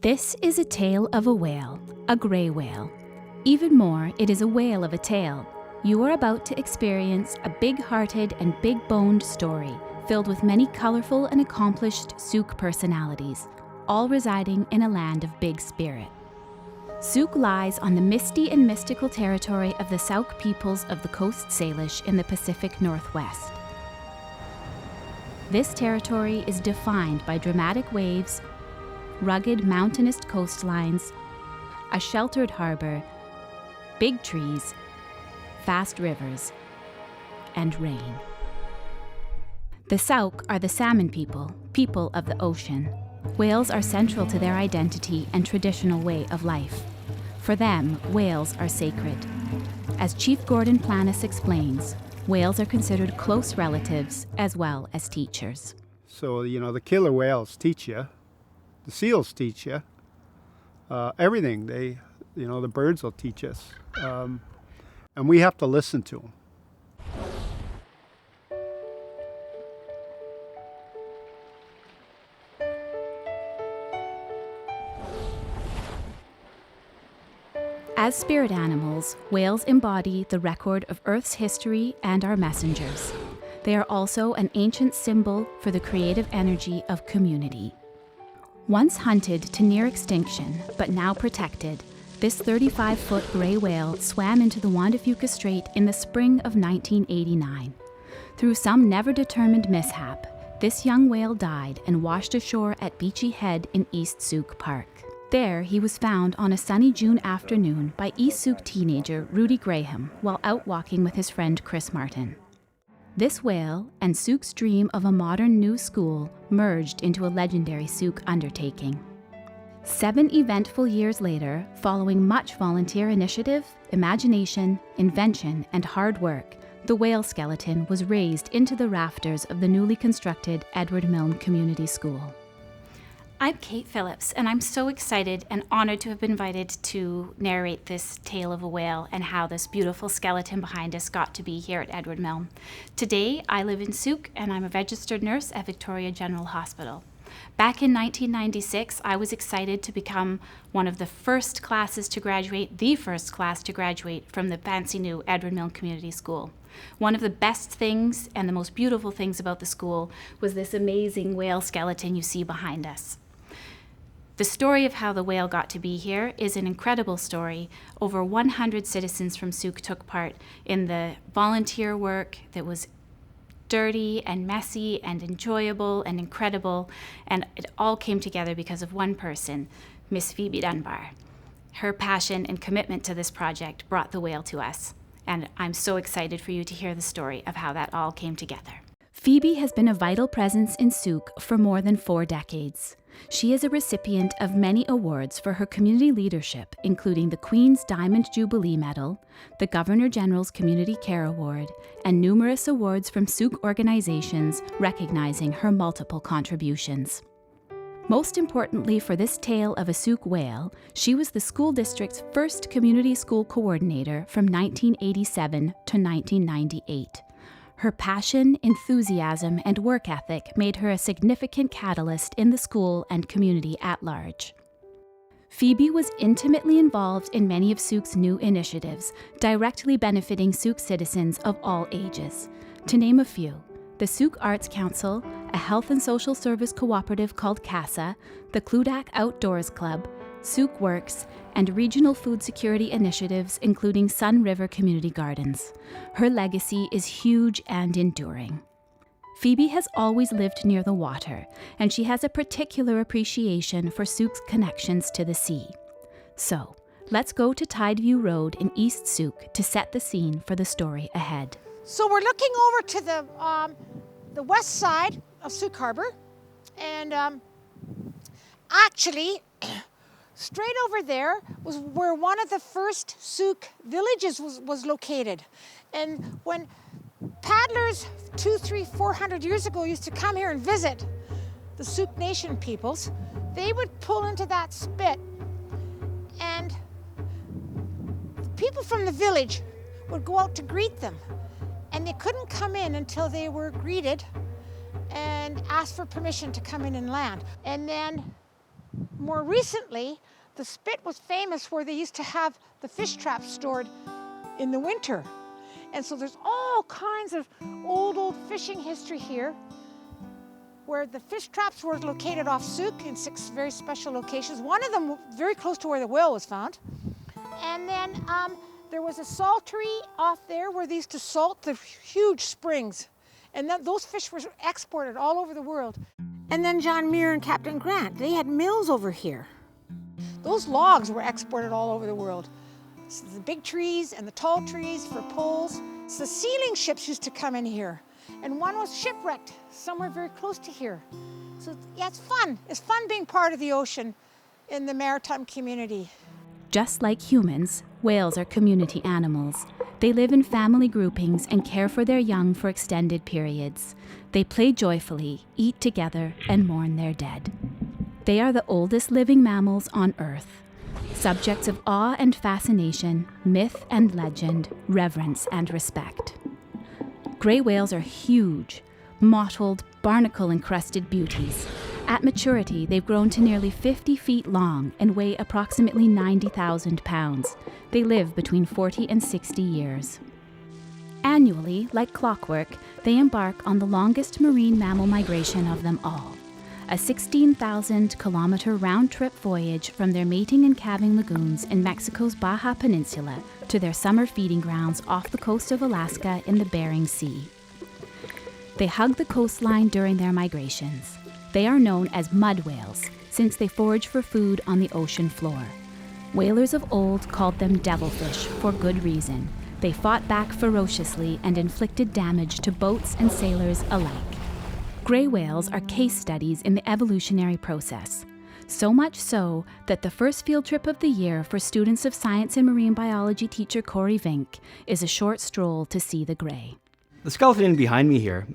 This is a tale of a whale, a grey whale. Even more, it is a whale of a tale. You are about to experience a big-hearted and big-boned story filled with many colourful and accomplished Sooke personalities, all residing in a land of big spirit. Sooke lies on the misty and mystical territory of the Sooke peoples of the Coast Salish in the Pacific Northwest. This territory is defined by dramatic waves, rugged mountainous coastlines, a sheltered harbour, big trees, fast rivers, and rain. The Sooke are the salmon people of the ocean. Whales are central to their identity and traditional way of life. For them, whales are sacred. As Chief Gordon Planis explains, whales are considered close relatives as well as teachers. So, the killer whales teach you. The seals teach you. Everything. The birds will teach us. And we have to listen to them. As spirit animals, whales embody the record of Earth's history and our messengers. They are also an ancient symbol for the creative energy of community. Once hunted to near extinction, but now protected, this 35-foot grey whale swam into the Juan de Fuca Strait in the spring of 1989. Through some never-determined mishap, this young whale died and washed ashore at Beachy Head in East Sooke Park. There, he was found on a sunny June afternoon by East Sooke teenager Rudy Graham while out walking with his friend Chris Martin. This whale and Sooke's dream of a modern new school merged into a legendary Sooke undertaking. 7 eventful years later, following much volunteer initiative, imagination, invention, and hard work, the whale skeleton was raised into the rafters of the newly constructed Edward Milnes Community School. I'm Kate Phillips, and I'm so excited and honored to have been invited to narrate this tale of a whale and how this beautiful skeleton behind us got to be here at Edward Milnes. Today, I live in Sooke, and I'm a registered nurse at Victoria General Hospital. Back in 1996, I was excited to become one of the first classes to graduate, the first class to graduate from the fancy new Edward Milnes Community School. One of the best things and the most beautiful things about the school was this amazing whale skeleton you see behind us. The story of how the whale got to be here is an incredible story. Over 100 citizens from Sooke took part in the volunteer work that was dirty and messy and enjoyable and incredible, and it all came together because of one person, Miss Phoebe Dunbar. Her passion and commitment to this project brought the whale to us, and I'm so excited for you to hear the story of how that all came together. Phoebe has been a vital presence in Sooke for more than 4 decades. She is a recipient of many awards for her community leadership, including the Queen's Diamond Jubilee Medal, the Governor-General's Community Care Award, and numerous awards from Sooke organizations recognizing her multiple contributions. Most importantly for this tale of a Sooke whale, she was the school district's first community school coordinator from 1987 to 1998. Her passion, enthusiasm, and work ethic made her a significant catalyst in the school and community at large. Phoebe was intimately involved in many of Sooke's new initiatives, directly benefiting Sooke citizens of all ages. To name a few, the Sooke Arts Council, a health and social service cooperative called CASA, the Cludac Outdoors Club, Sooke Works, and regional food security initiatives including Sun River Community Gardens. Her legacy is huge and enduring. Phoebe has always lived near the water, and she has a particular appreciation for Sooke's connections to the sea. So, let's go to Tideview Road in East Sooke to set the scene for the story ahead. So we're looking over to the west side of Sooke Harbor, and actually, straight over there was where one of the first Sooke villages was located. And when paddlers 200, 300, 400 years ago used to come here and visit the Sooke Nation peoples, they would pull into that spit, and the people from the village would go out to greet them. And they couldn't come in until they were greeted and asked for permission to come in and land. And then more recently, the spit was famous where they used to have the fish traps stored in the winter. And so there's all kinds of old fishing history here where the fish traps were located off Sooke in 6 very special locations. One of them very close to where the whale was found. And then there was a saltery off there where they used to salt the huge springs. And then those fish were exported all over the world. And then John Muir and Captain Grant, they had mills over here. Those logs were exported all over the world. So the big trees and the tall trees for poles. So the sealing ships used to come in here. And one was shipwrecked somewhere very close to here. So yeah, it's fun. It's fun being part of the ocean in the maritime community. Just like humans, whales are community animals. They live in family groupings and care for their young for extended periods. They play joyfully, eat together, and mourn their dead. They are the oldest living mammals on Earth. Subjects of awe and fascination, myth and legend, reverence and respect. Gray whales are huge, mottled, barnacle-encrusted beauties. At maturity, they've grown to nearly 50 feet long and weigh approximately 90,000 pounds. They live between 40 and 60 years. Annually, like clockwork, they embark on the longest marine mammal migration of them all. A 16,000-kilometer round-trip voyage from their mating and calving lagoons in Mexico's Baja Peninsula to their summer feeding grounds off the coast of Alaska in the Bering Sea. They hug the coastline during their migrations. They are known as mud whales, since they forage for food on the ocean floor. Whalers of old called them devilfish for good reason. They fought back ferociously and inflicted damage to boats and sailors alike. Gray whales are case studies in the evolutionary process. So much so that the first field trip of the year for students of science and marine biology teacher Corey Vink is a short stroll to see the gray. The skeleton behind me here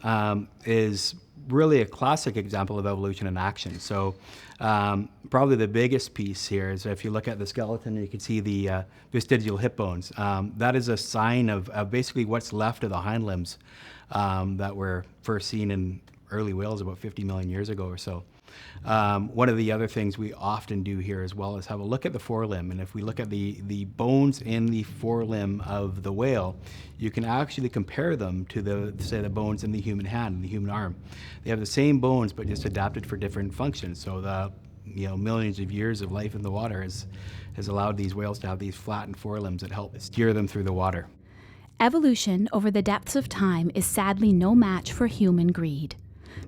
is really a classic example of evolution in action. So probably the biggest piece here is if you look at the skeleton, you can see the vestigial hip bones. That is a sign of basically what's left of the hind limbs that were first seen in early whales about 50 million years ago or so. One of the other things we often do here as well is have a look at the forelimb. And if we look at the bones in the forelimb of the whale, you can actually compare them to the bones in the human hand and the human arm. They have the same bones, but just adapted for different functions. So the millions of years of life in the water has allowed these whales to have these flattened forelimbs that help steer them through the water. Evolution over the depths of time is sadly no match for human greed.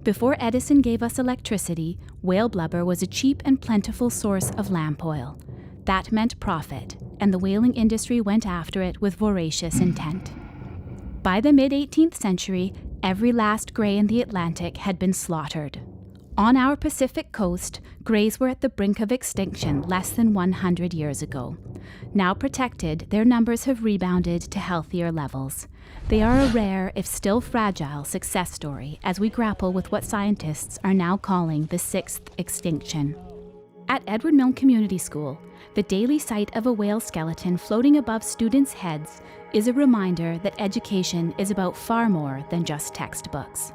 Before Edison gave us electricity, whale blubber was a cheap and plentiful source of lamp oil. That meant profit, and the whaling industry went after it with voracious intent. By the mid-18th century, every last gray in the Atlantic had been slaughtered. On our Pacific coast, grays were at the brink of extinction less than 100 years ago. Now protected, their numbers have rebounded to healthier levels. They are a rare, if still fragile, success story as we grapple with what scientists are now calling the 6th extinction. At Edward Milnes Community School, the daily sight of a whale skeleton floating above students' heads is a reminder that education is about far more than just textbooks.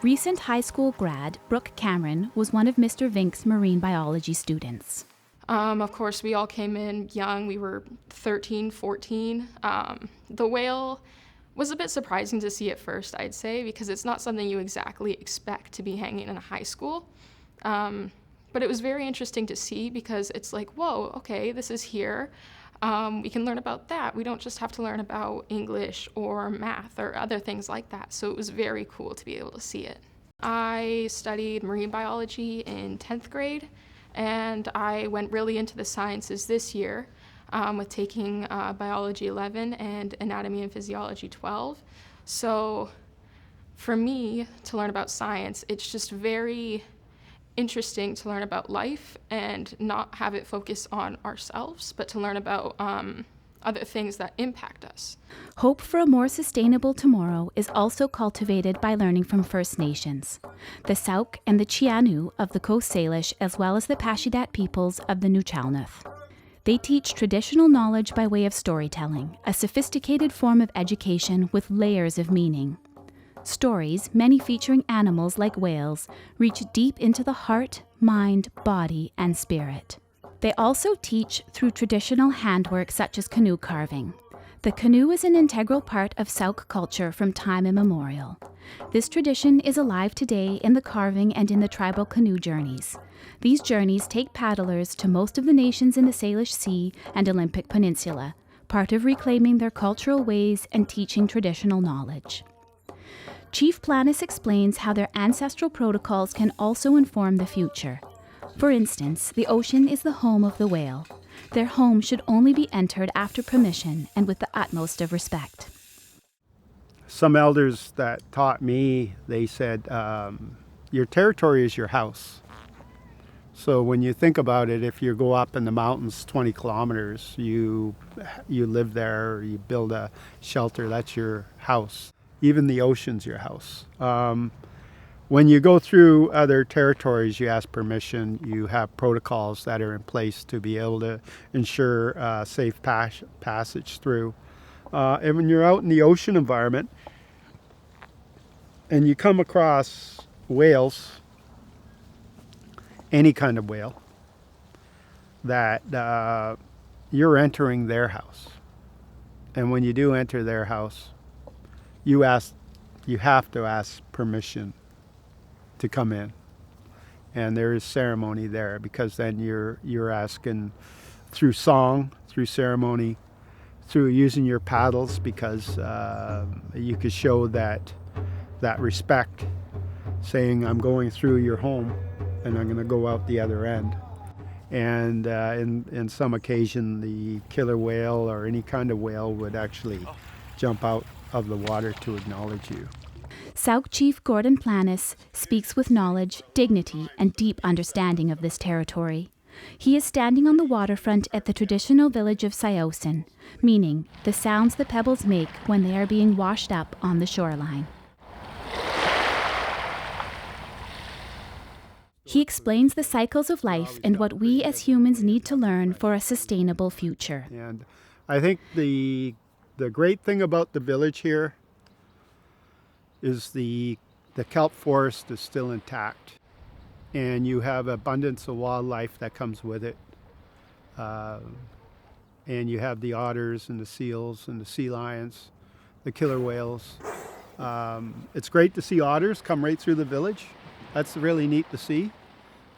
Recent high school grad Brooke Cameron was one of Mr. Vink's marine biology students. Of course, we all came in young. We were 13, 14. The whale was a bit surprising to see at first, I'd say, because it's not something you exactly expect to be hanging in a high school. But it was very interesting to see because it's like, whoa, okay, this is here. We can learn about that. We don't just have to learn about English or math or other things like that. So it was very cool to be able to see it. I studied marine biology in 10th grade, and I went really into the sciences this year with taking Biology 11 and Anatomy and Physiology 12. So for me to learn about science, it's just very interesting to learn about life and not have it focus on ourselves, but to learn about other things that impact us. Hope for a more sustainable tomorrow is also cultivated by learning from First Nations, the Sooke and the Chianu of the Coast Salish, as well as the Pashidat peoples of the Nuchalnuth. They teach traditional knowledge by way of storytelling, a sophisticated form of education with layers of meaning. Stories, many featuring animals like whales, reach deep into the heart, mind, body, and spirit. They also teach through traditional handwork such as canoe carving. The canoe is an integral part of Sooke culture from time immemorial. This tradition is alive today in the carving and in the tribal canoe journeys. These journeys take paddlers to most of the nations in the Salish Sea and Olympic Peninsula, part of reclaiming their cultural ways and teaching traditional knowledge. Chief Planis explains how their ancestral protocols can also inform the future. For instance, the ocean is the home of the whale. Their home should only be entered after permission and with the utmost of respect. Some elders that taught me, they said, your territory is your house. So when you think about it, if you go up in the mountains 20 kilometers, you live there, you build a shelter, that's your house. Even the ocean's your house. When you go through other territories, you ask permission, you have protocols that are in place to be able to ensure safe passage through. And when you're out in the ocean environment and you come across whales, any kind of whale, that you're entering their house. And when you do enter their house, you have to ask permission to come in. And there is ceremony there, because then you're asking through song, through ceremony, through using your paddles, because you could show that respect, saying, I'm going through your home and I'm going to go out the other end. And in some occasion, the killer whale or any kind of whale would actually jump out of the water to acknowledge you. Sooke Chief Gordon Planis speaks with knowledge, dignity, and deep understanding of this territory. He is standing on the waterfront at the traditional village of Syossin, meaning the sounds the pebbles make when they are being washed up on the shoreline. He explains the cycles of life and what we as humans need to learn for a sustainable future. And I think the great thing about the village here is the kelp forest is still intact, and you have abundance of wildlife that comes with it. And you have the otters and the seals and the sea lions, the killer whales. It's great to see otters come right through the village. That's really neat to see.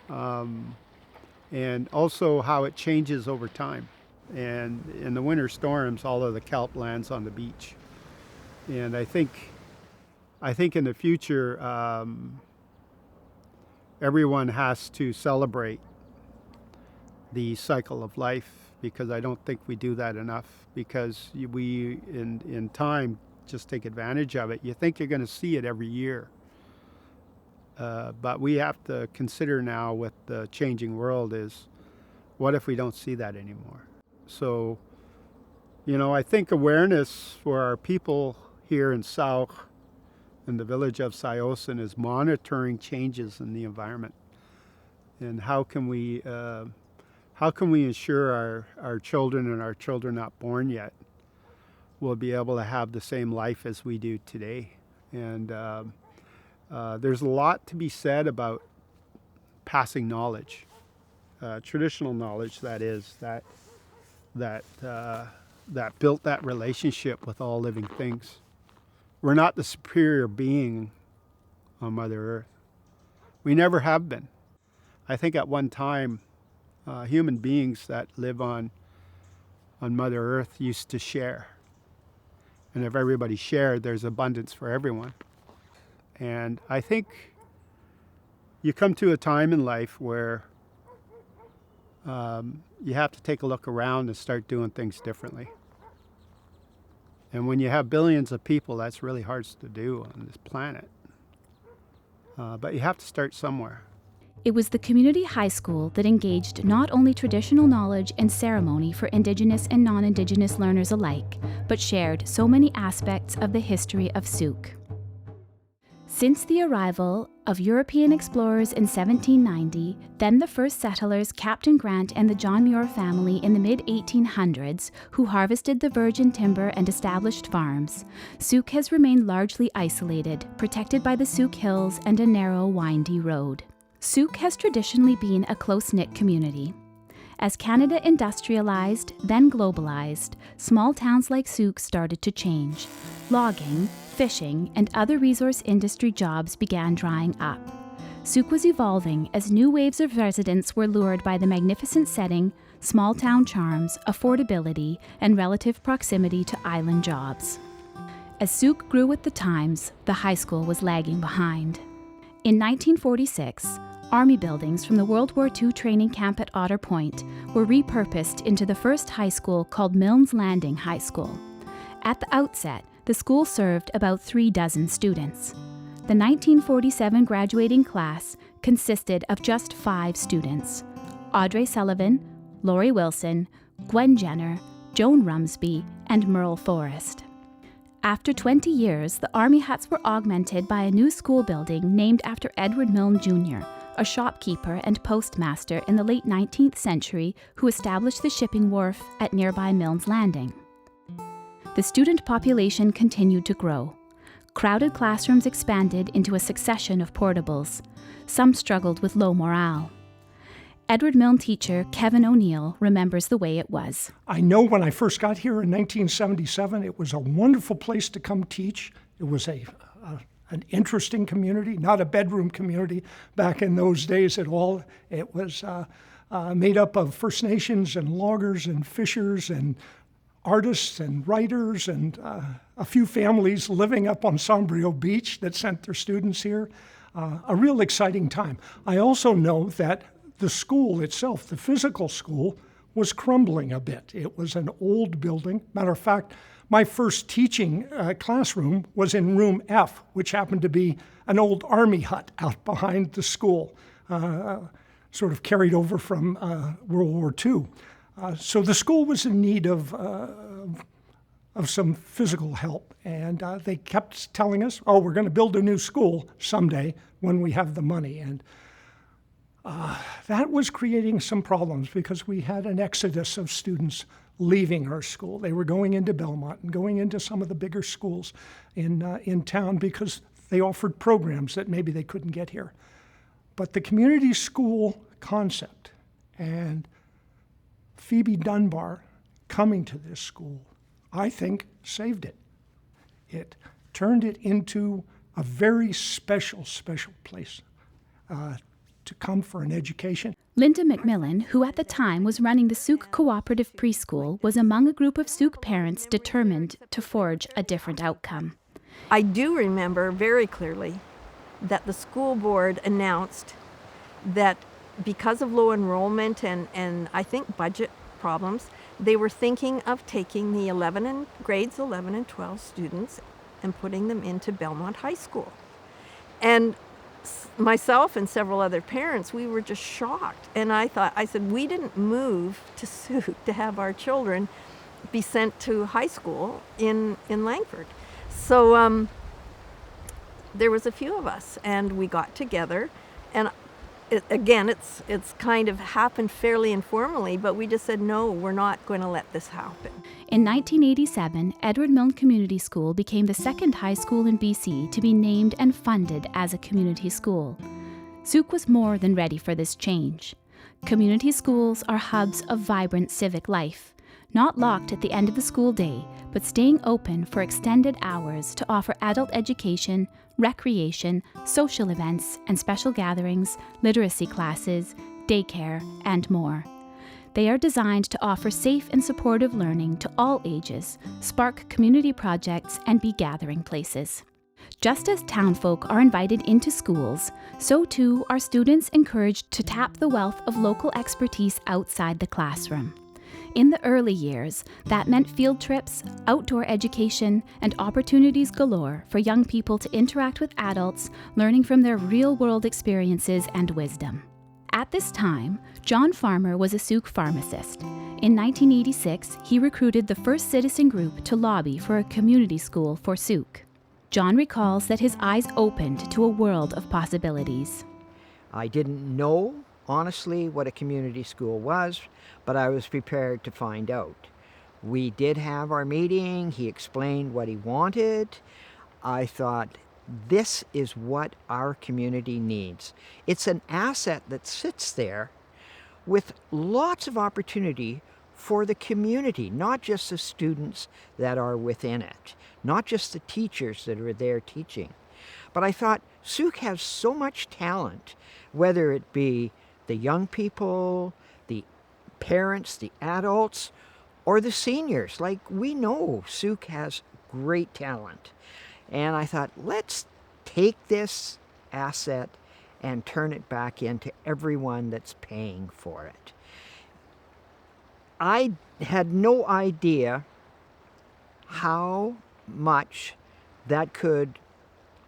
And also how it changes over time. And in the winter storms, all of the kelp lands on the beach. And I think in the future, everyone has to celebrate the cycle of life, because I don't think we do that enough, because we, in time, just take advantage of it. You think you're going to see it every year. But we have to consider now, with the changing world, is what if we don't see that anymore? So, I think awareness for our people here in Sooke, in the village of Syossin, is monitoring changes in the environment. And how can we ensure our children and our children not born yet will be able to have the same life as we do today? And there's a lot to be said about passing knowledge, traditional knowledge, that is, that built that relationship with all living things. We're not the superior being on Mother Earth. We never have been. I think at one time, human beings that live on Mother Earth used to share. And if everybody shared, there's abundance for everyone. And I think you come to a time in life where you have to take a look around and start doing things differently. And when you have billions of people, that's really hard to do on this planet. But you have to start somewhere. It was the community high school that engaged not only traditional knowledge and ceremony for Indigenous and non-Indigenous learners alike, but shared so many aspects of the history of Sooke. Since the arrival of European explorers in 1790, then the first settlers, Captain Grant and the John Muir family in the mid-1800s, who harvested the virgin timber and established farms, Sooke has remained largely isolated, protected by the Sooke Hills and a narrow, windy road. Sooke has traditionally been a close-knit community. As Canada industrialized, then globalized, small towns like Sooke started to change. Logging, fishing, and other resource industry jobs began drying up. Sooke was evolving as new waves of residents were lured by the magnificent setting, small town charms, affordability, and relative proximity to island jobs. As Sooke grew with the times, the high school was lagging behind. In 1946, Army buildings from the World War II training camp at Otter Point were repurposed into the first high school called Milnes Landing High School. At the outset, the school served about 36 students. The 1947 graduating class consisted of just 5 students: Audrey Sullivan, Laurie Wilson, Gwen Jenner, Joan Rumsby, and Merle Forrest. After 20 years, the Army huts were augmented by a new school building named after Edward Milnes Jr., a shopkeeper and postmaster in the late 19th century who established the shipping wharf at nearby Milnes Landing. The student population continued to grow. Crowded classrooms expanded into a succession of portables. Some struggled with low morale. Edward Milnes teacher Kevin O'Neill remembers the way it was. I know when I first got here in 1977, it was a wonderful place to come teach. It was an interesting community, not a bedroom community back in those days at all. It was made up of First Nations and loggers and fishers and artists and writers and a few families living up on Sombrio Beach that sent their students here. A real exciting time. I also know that the school itself, the physical school, was crumbling a bit. It was an old building. Matter of fact, my first teaching classroom was in room F, which happened to be an old army hut out behind the school, sort of carried over from World War II. So the school was in need of some physical help, and they kept telling us, "Oh, we're going to build a new school someday when we have the money." And that was creating some problems because we had an exodus of students leaving our school. They were going into Belmont and going into some of the bigger schools in town because they offered programs that maybe they couldn't get here. But the community school concept and Phoebe Dunbar coming to this school, I think, saved it. It turned it into a very special place to come for an education. Linda McMillan, who at the time was running the Sooke Cooperative Preschool, was among a group of Sooke parents determined to forge a different outcome. I do remember very clearly that the school board announced that because of low enrollment and I think budget problems, they were thinking of taking the grades 11 and 12 students and putting them into Belmont High School. And myself and several other parents, we were just shocked. And I said, we didn't move to Sooke to have our children be sent to high school in Langford. So there was a few of us, and we got together. And it's kind of happened fairly informally, but we just said, no, we're not going to let this happen. In 1987, Edward Milnes Community School became the second high school in BC to be named and funded as a community school. Sooke was more than ready for this change. Community schools are hubs of vibrant civic life, not locked at the end of the school day, but staying open for extended hours to offer adult education, recreation, social events and special gatherings, literacy classes, daycare, and more. They are designed to offer safe and supportive learning to all ages, spark community projects, and be gathering places. Just as townfolk are invited into schools, so too are students encouraged to tap the wealth of local expertise outside the classroom. In the early years, that meant field trips, outdoor education, and opportunities galore for young people to interact with adults, learning from their real-world experiences and wisdom. At this time, John Farmer was a Sooke pharmacist. In 1986, he recruited the first citizen group to lobby for a community school for Sooke. John recalls that his eyes opened to a world of possibilities. I didn't know, honestly, what a community school was, but I was prepared to find out. We did have our meeting. He explained what he wanted. I thought, this is what our community needs. It's an asset that sits there with lots of opportunity for the community, not just the students that are within it, not just the teachers that are there teaching. But I thought Sooke has so much talent, whether it be the young people, the parents, the adults, or the seniors. Like, we know Sooke has great talent. And I thought, let's take this asset and turn it back into everyone that's paying for it. I had no idea how much that could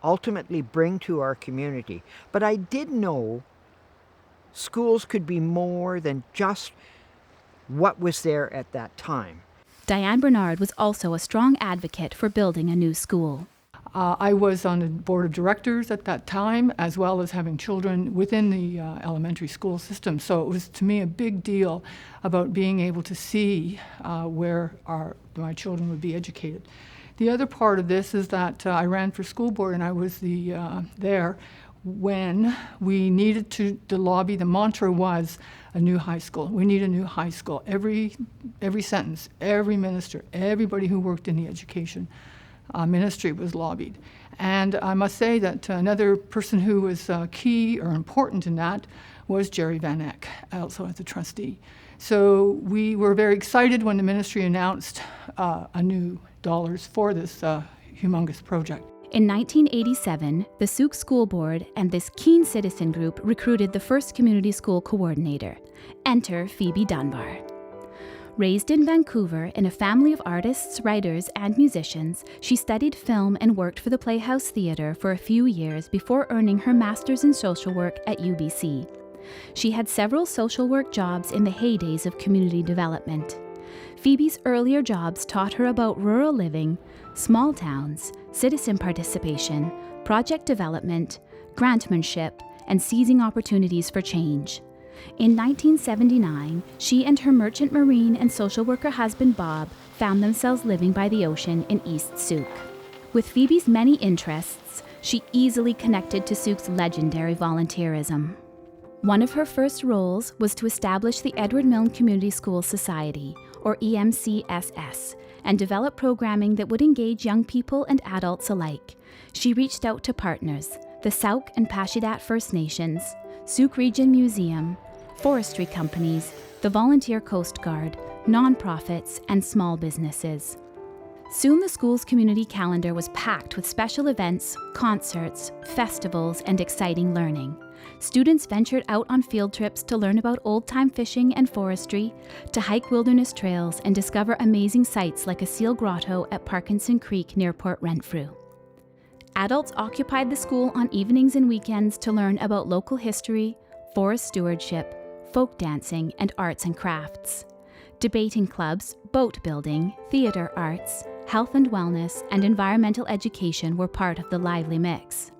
ultimately bring to our community, but I did know schools could be more than just what was there at that time. Diane Bernard was also a strong advocate for building a new school. I was on the board of directors at that time, as well as having children within the elementary school system. So it was, to me, a big deal about being able to see where my children would be educated. The other part of this is that I ran for school board, and I was there when we needed to lobby. The mantra was a new high school. We need a new high school. Every sentence, every minister, everybody who worked in the education ministry was lobbied. And I must say that another person who was key or important in that was Jerry Van Eck, also as a trustee. So we were very excited when the ministry announced a new dollars for this humongous project. In 1987, the Sooke School Board and this keen citizen group recruited the first community school coordinator. Enter Phoebe Dunbar. Raised in Vancouver in a family of artists, writers, and musicians, she studied film and worked for the Playhouse Theatre for a few years before earning her master's in social work at UBC. She had several social work jobs in the heydays of community development. Phoebe's earlier jobs taught her about rural living, small towns, citizen participation, project development, grantmanship, and seizing opportunities for change. In 1979, she and her merchant marine and social worker husband Bob found themselves living by the ocean in East Sooke. With Phoebe's many interests, she easily connected to Sooke's legendary volunteerism. One of her first roles was to establish the Edward Milnes Community School Society, or EMCSS, and develop programming that would engage young people and adults alike. She reached out to partners, the Sooke and Pashidat First Nations, Sooke Region Museum, forestry companies, the Volunteer Coast Guard, nonprofits, and small businesses. Soon the school's community calendar was packed with special events, concerts, festivals, and exciting learning. Students ventured out on field trips to learn about old-time fishing and forestry, to hike wilderness trails and discover amazing sights like a seal grotto at Parkinson Creek near Port Renfrew. Adults occupied the school on evenings and weekends to learn about local history, forest stewardship, folk dancing, and arts and crafts. Debating clubs, boat building, theater arts, health and wellness, and environmental education were part of the lively mix.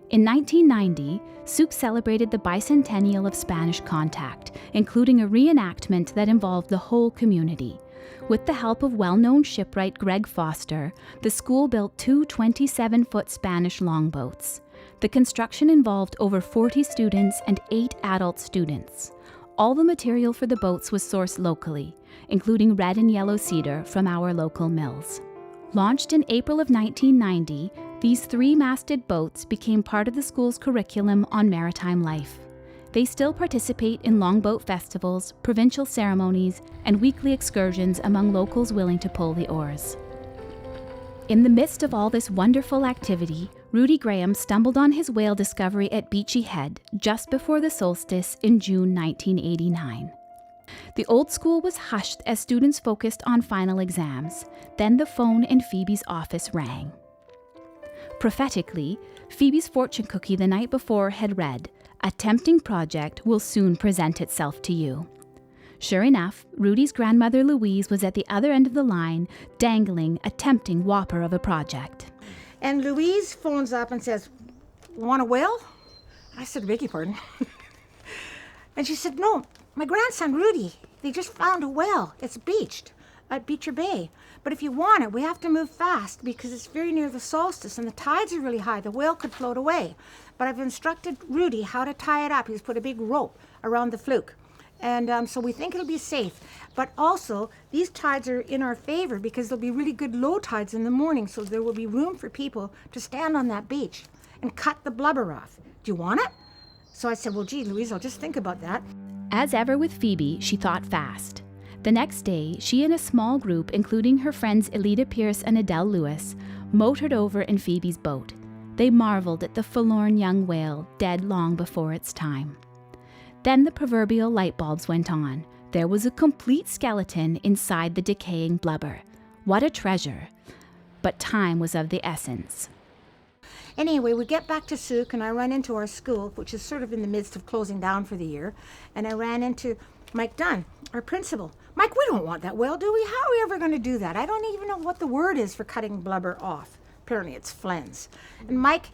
In 1990, Sooke celebrated the bicentennial of Spanish contact, including a reenactment that involved the whole community. With the help of well-known shipwright Greg Foster, the school built 2 27-foot Spanish longboats. The construction involved over 40 students and 8 adult students. All the material for the boats was sourced locally, including red and yellow cedar from our local mills. Launched in April of 1990, these 3-masted boats became part of the school's curriculum on maritime life. They still participate in longboat festivals, provincial ceremonies, and weekly excursions among locals willing to pull the oars. In the midst of all this wonderful activity, Rudy Graham stumbled on his whale discovery at Beachy Head just before the solstice in June 1989. The old school was hushed as students focused on final exams. Then the phone in Phoebe's office rang. Prophetically, Phoebe's fortune cookie the night before had read, "A tempting project will soon present itself to you." Sure enough, Rudy's grandmother Louise was at the other end of the line, dangling a tempting whopper of a project. And Louise phones up and says, "Want a whale?" I said, "Beg your pardon." And she said, "No, my grandson Rudy, they just found a whale. It's bleached. at Beecher Bay. But if you want it, we have to move fast because it's very near the solstice and the tides are really high. The whale could float away. But I've instructed Rudy how to tie it up. He's put a big rope around the fluke. And so we think it'll be safe. But also, these tides are in our favor because there'll be really good low tides in the morning, so there will be room for people to stand on that beach and cut the blubber off. Do you want it? So I said, well, gee, Louise, I'll just think about that. As ever with Phoebe, she thought fast. The next day, she and a small group, including her friends Elida Pierce and Adele Lewis, motored over in Phoebe's boat. They marveled at the forlorn young whale, dead long before its time. Then the proverbial light bulbs went on. There was a complete skeleton inside the decaying blubber. What a treasure! But time was of the essence. Anyway, we get back to Sooke, and I run into our school, which is sort of in the midst of closing down for the year, and I ran into Mike Dunn, our principal. Mike, we don't want that whale, do we? How are we ever going to do that? I don't even know what the word is for cutting blubber off. Apparently it's flense. And Mike,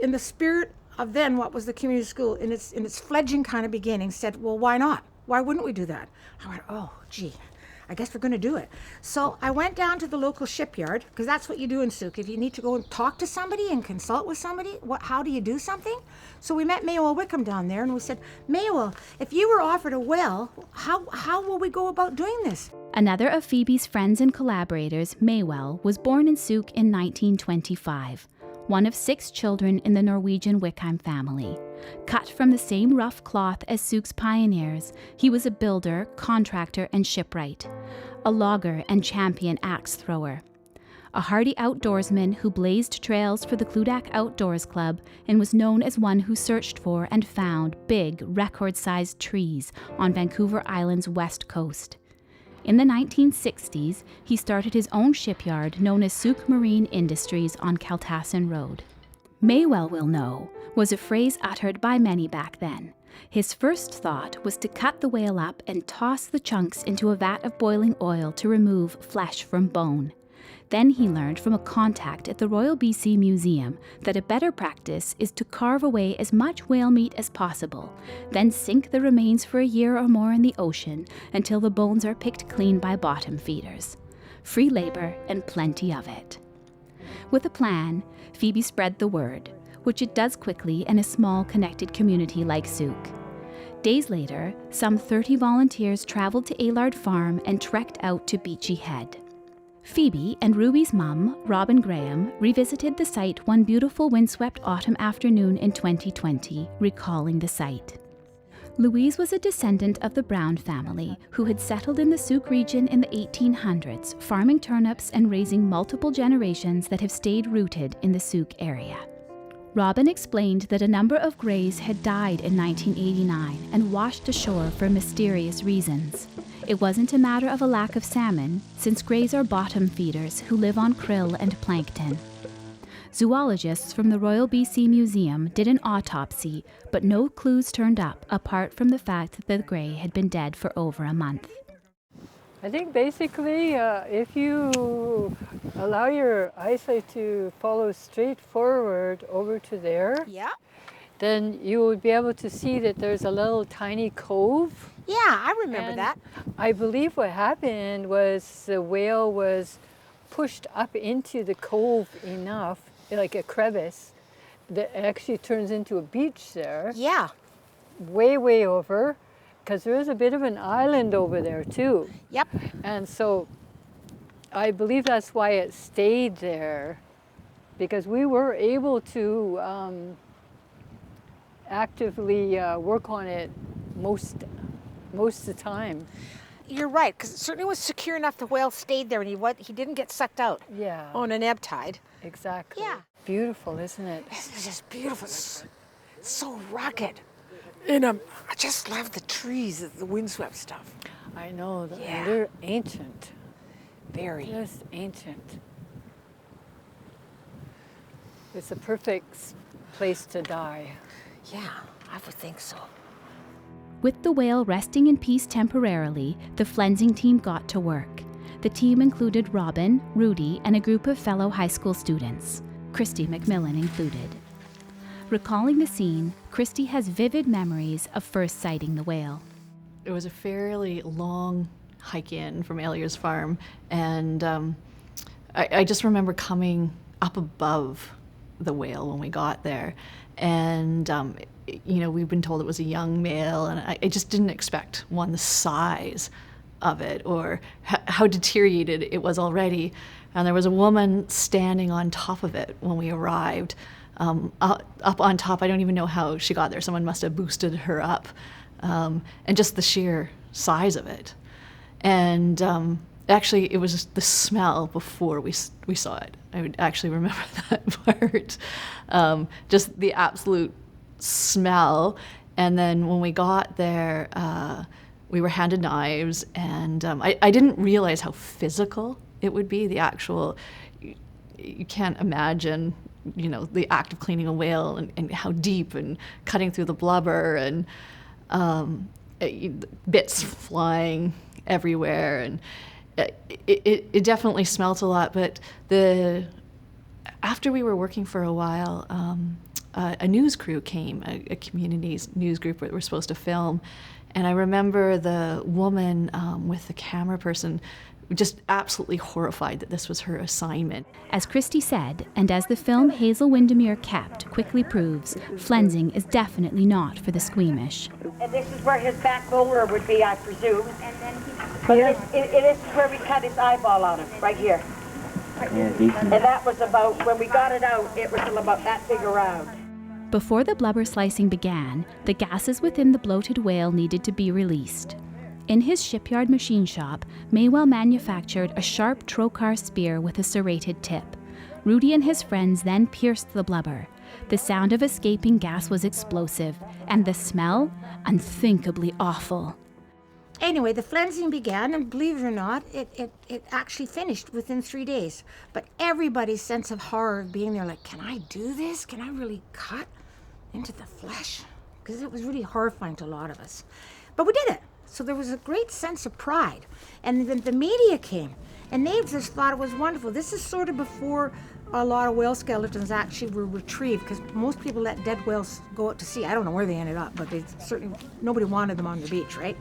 in the spirit of then what was the community school, in its fledgling kind of beginning, said, well, why not? Why wouldn't we do that? I went, oh, gee, I guess we're going to do it. So I went down to the local shipyard, because that's what you do in Sooke. If you need to go and talk to somebody and consult with somebody, how do you do something? So we met Mayoel Wickham down there, and we said, Mayoel, if you were offered a whale, how will we go about doing this? Another of Phoebe's friends and collaborators, Maywell, was born in Sooke in 1925. One of 6 children in the Norwegian Wickham family. Cut from the same rough cloth as Sooke's pioneers, he was a builder, contractor, and shipwright, a logger and champion axe thrower, a hardy outdoorsman who blazed trails for the Cludac Outdoors Club and was known as one who searched for and found big, record-sized trees on Vancouver Island's west coast. In the 1960s, he started his own shipyard known as Sooke Marine Industries on Kaltassan Road. Maywell will know was a phrase uttered by many back then. His first thought was to cut the whale up and toss the chunks into a vat of boiling oil to remove flesh from bone. Then he learned from a contact at the Royal BC Museum that a better practice is to carve away as much whale meat as possible, then sink the remains for a year or more in the ocean until the bones are picked clean by bottom feeders. Free labor and plenty of it. With a plan, Phoebe spread the word, which it does quickly in a small connected community like Sooke. Days later, some 30 volunteers traveled to Aylard Farm and trekked out to Beachy Head. Phoebe and Ruby's mum, Robin Graham, revisited the site one beautiful windswept autumn afternoon in 2020, recalling the site. Louise was a descendant of the Brown family, who had settled in the Sooke region in the 1800s, farming turnips and raising multiple generations that have stayed rooted in the Sooke area. Robin explained that a number of greys had died in 1989 and washed ashore for mysterious reasons. It wasn't a matter of a lack of salmon, since greys are bottom feeders who live on krill and plankton. Zoologists from the Royal BC Museum did an autopsy, but no clues turned up apart from the fact that the grey had been dead for over a month. I think basically if you allow your eyesight to follow straight forward over to there, Yeah? then you would be able to see that there's a little tiny cove. Yeah, I remember And that. I believe what happened was the whale was pushed up into the cove enough, like a crevice, that actually turns into a beach there, Yeah. way over, because there is a bit of an island over there too. Yep. And so I believe that's why it stayed there, because we were able to actively work on it most of the time. You're right, because it certainly was secure enough the whale stayed there and he didn't get sucked out Yeah, on an ebb tide. exactly. Yeah. Beautiful, isn't it? It's just beautiful. It's so rugged. And I just love the trees, the windswept stuff. I know, Yeah. they're ancient, Very. just ancient. It's a perfect place to die. Yeah, I would think so. With the whale resting in peace temporarily, the flensing team got to work. The team included Robin, Rudy, and a group of fellow high school students, Christy McMillan included. Recalling the scene, Christy has vivid memories of first sighting the whale. It was a fairly long hike in from Ayler's farm, and I just remember coming up above the whale when we got there, and we've been told it was a young male, and I just didn't expect, one, the size of it, or how deteriorated it was already. And there was a woman standing on top of it when we arrived. Up on top, I don't even know how she got there. Someone must have boosted her up. And just the sheer size of it. And actually, it was just the smell before we saw it. I would actually remember that part. Just the absolute smell. And then when we got there, we were handed knives, and I didn't realize how physical it would be. The actual, you can't imagine, the act of cleaning a whale and how deep, and cutting through the blubber, and bits flying everywhere, and it definitely smelt a lot. But after we were working for a while, a news crew came, a community news group that were supposed to film, and I remember the woman with the camera person just absolutely horrified that this was her assignment. As Christy said, and as the film Hazel Windermere kept quickly proves, flensing is definitely not for the squeamish. And this is where his back molar would be, I presume. And then it is where we cut his eyeball out of, right here. And that was about, when we got it out, it was about that big around. Before the blubber slicing began, the gases within the bloated whale needed to be released. In his shipyard machine shop, Maywell manufactured a sharp trocar spear with a serrated tip. Rudy and his friends then pierced the blubber. The sound of escaping gas was explosive, and the smell, unthinkably awful. Anyway, the flensing began, and believe it or not, it actually finished within 3 days. But everybody's sense of horror of being there, like, can I do this? Can I really cut into the flesh? Because it was really horrifying to a lot of us. But we did it. So there was a great sense of pride. And then the media came, and they just thought it was wonderful. This is sort of before a lot of whale skeletons actually were retrieved, because most people let dead whales go out to sea. I don't know where they ended up, but they certainly, nobody wanted them on the beach, right?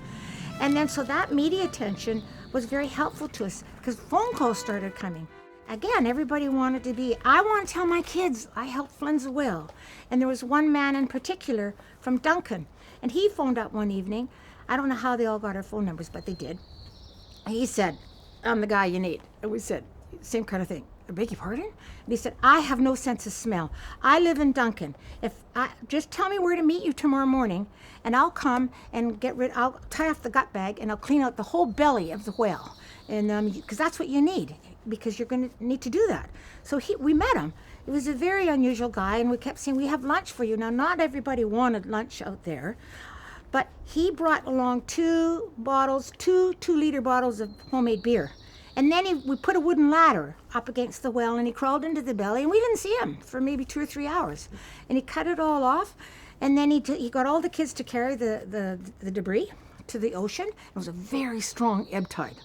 And then so that media attention was very helpful to us, because phone calls started coming. Again, everybody wanted to be, I want to tell my kids I helped flense a whale. And there was one man in particular from Duncan, and he phoned up one evening. I don't know how they all got our phone numbers, but they did. He said, I'm the guy you need. And we said, same kind of thing. I beg your pardon? And he said, I have no sense of smell. I live in Duncan. Just tell me where to meet you tomorrow morning, and I'll come and I'll tie off the gut bag, and I'll clean out the whole belly of the whale. And because that's what you need, because you're going to need to do that. So we met him. He was a very unusual guy, and we kept saying, we have lunch for you. Now, not everybody wanted lunch out there. But he brought along 2 2-liter bottles of homemade beer. And then we put a wooden ladder up against the whale, and he crawled into the belly, and we didn't see him for maybe 2 or 3 hours. And he cut it all off, and then he got all the kids to carry the debris to the ocean. It was a very strong ebb tide,